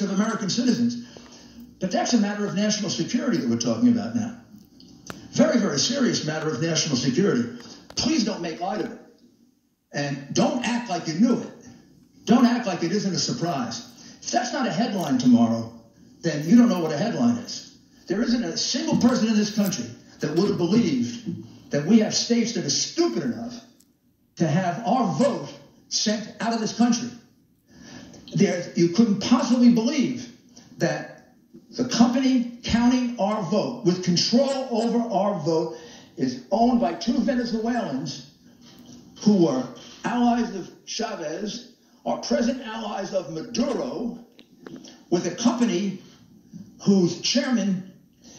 of American citizens. But that's a matter of national security that we're talking about now. Very, very serious matter of national security. Please don't make light of it. And don't act like you knew it. Don't act like it isn't a surprise. If that's not a headline tomorrow, then you don't know what a headline is. There isn't a single person in this country that would have believed that we have states that are stupid enough to have our vote sent out of this country. You couldn't possibly believe that the company counting our vote, with control over our vote, is owned by two Venezuelans who were allies of Chavez, are present allies of Maduro, with a company whose chairman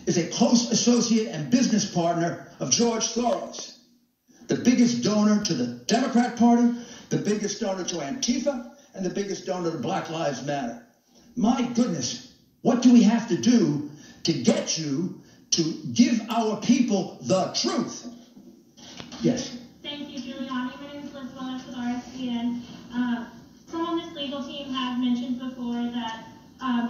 is a close associate and business partner of George Soros, the biggest donor to the Democrat Party, the biggest donor to Antifa, and the biggest donor to Black Lives Matter. My goodness, what do we have to do to get you to give our people the truth? Yes. Thank you, Giuliani. My name is Liz Willis with RSPN. Some on this legal team have mentioned before that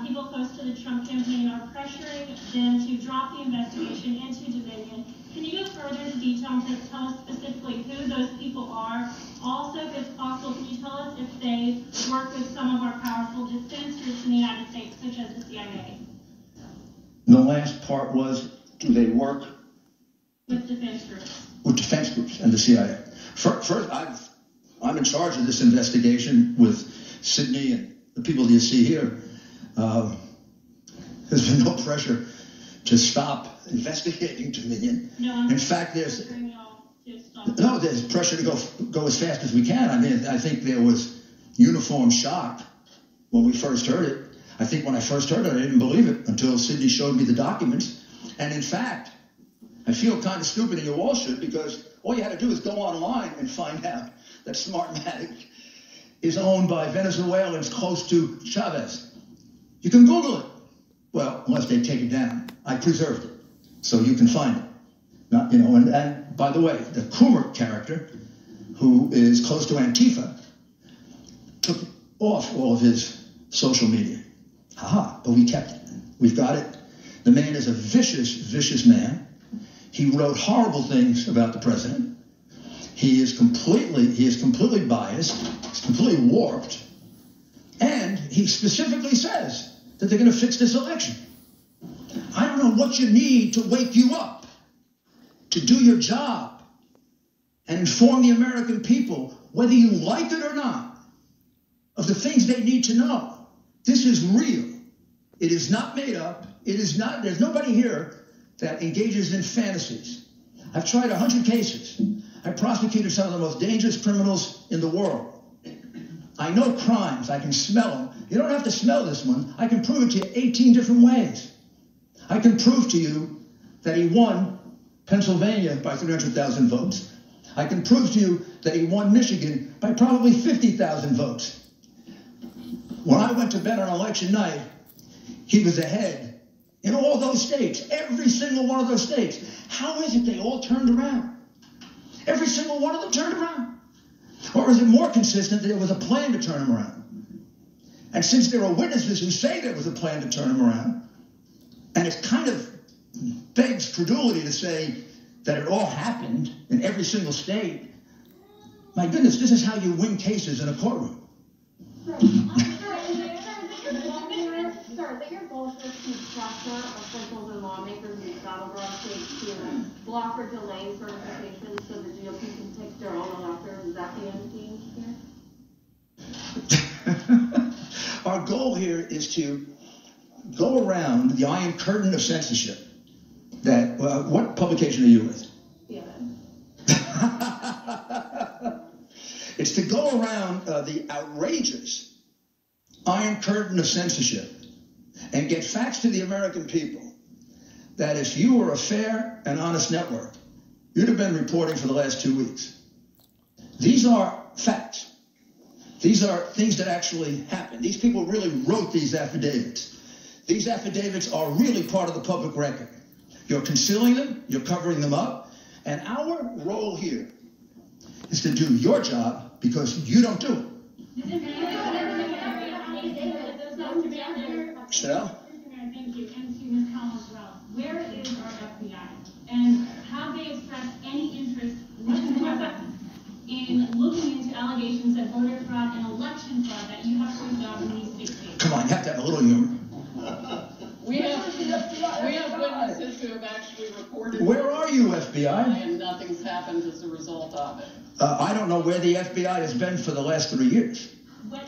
people close to the Trump campaign are pressuring them to drop the investigation into Dominion. Can you go further into detail and tell us specifically who those people are? Also, if it's possible, can you tell us if they work with some of our powerful defense groups in the United States, such as the CIA? The last part was, do they work with defense groups? With defense groups and the CIA. First, I'm in charge of this investigation with Sydney and the people that you see here. There's been no pressure to stop investigating Dominion. No, in fact, there's pressure to go as fast as we can. I mean, I think there was uniform shock when we first heard it. I think when I first heard it, I didn't believe it until Sydney showed me the documents. And in fact, I feel kind of stupid, and you all should, because all you had to do is go online and find out that Smartmatic is owned by Venezuelans close to Chavez. You can Google it. Well, unless they take it down. I preserved it, so you can find it. Not, you know, and by the way, the Kumar character, who is close to Antifa, took off all of his social media. But we kept it. We've got it. The man is a vicious, vicious man. He wrote horrible things about the president. He is completely biased. He's completely warped. And he specifically says that they're going to fix this election. I don't know what you need to wake you up to do your job and inform the American people, whether you like it or not, of the things they need to know. This is real. It is not made up. It is not, there's nobody here that engages in fantasies. I've tried 100 cases. I prosecuted some of the most dangerous criminals in the world. I know crimes. I can smell them. You don't have to smell this one. I can prove it to you 18 different ways. I can prove to you that he won Pennsylvania by 300,000 votes. I can prove to you that he won Michigan by probably 50,000 votes. When I went to bed on election night, he was ahead in all those states, every single one of those states. How is it they all turned around? Every single one of them turned around. Or is it more consistent that there was a plan to turn him around? And since there are witnesses who say there was a plan to turn him around, and it kind of begs credulity to say that it all happened in every single state, my goodness, this is how you win cases in a courtroom. Sir, that your goal is to pressure officials and lawmakers in battleground states to block or delay certification so the GOP can pick their own electors. Is that the end game here? Our goal here is to go around the Iron Curtain of censorship. That what publication are you with? CNN. It's to go around the outrageous Iron Curtain of censorship and get facts to the American people that if you were a fair and honest network, you'd have been reporting for the last 2 weeks. These are facts. These are things that actually happened. These people really wrote these affidavits. These affidavits are really part of the public record. You're concealing them, you're covering them up, and our role here is to do your job because you don't do it. Chanel? Thank you, and to Ms. Collins as well. Where is our FBI? And have they expressed any interest whatsoever in looking into allegations of voter fraud and election fraud that you have proved out in these 6 states? Come on, you have to have a little humor. We have witnesses who have actually reported. Where are you, FBI? And nothing's happened as a result of it. I don't know where the FBI has been for the last 3 years.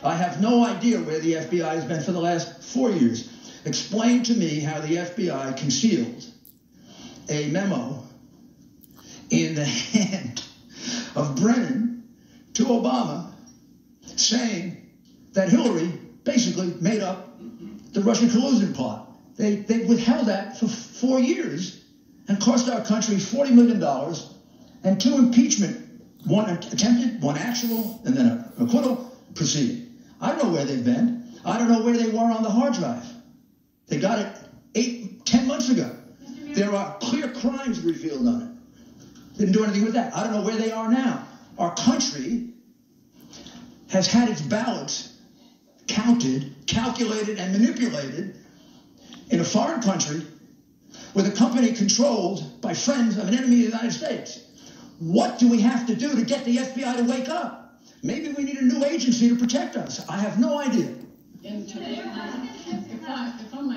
I have no idea where the FBI has been for the last 4 years. Explain to me how the FBI concealed a memo in the hand of Brennan to Obama saying that Hillary basically made up the Russian collusion plot. They withheld that for 4 years and cost our country $40 million and 2 impeachment, one attempted, one actual, and then an acquittal proceeding. I don't know where they've been. I don't know where they were on the hard drive. They got it 10 months ago. There are clear crimes revealed on it. Didn't do anything with that. I don't know where they are now. Our country has had its ballots counted, calculated, and manipulated in a foreign country with a company controlled by friends of an enemy of the United States. What do we have to do to get the FBI to wake up? Maybe we need a new agency to protect us. I have no idea. If I might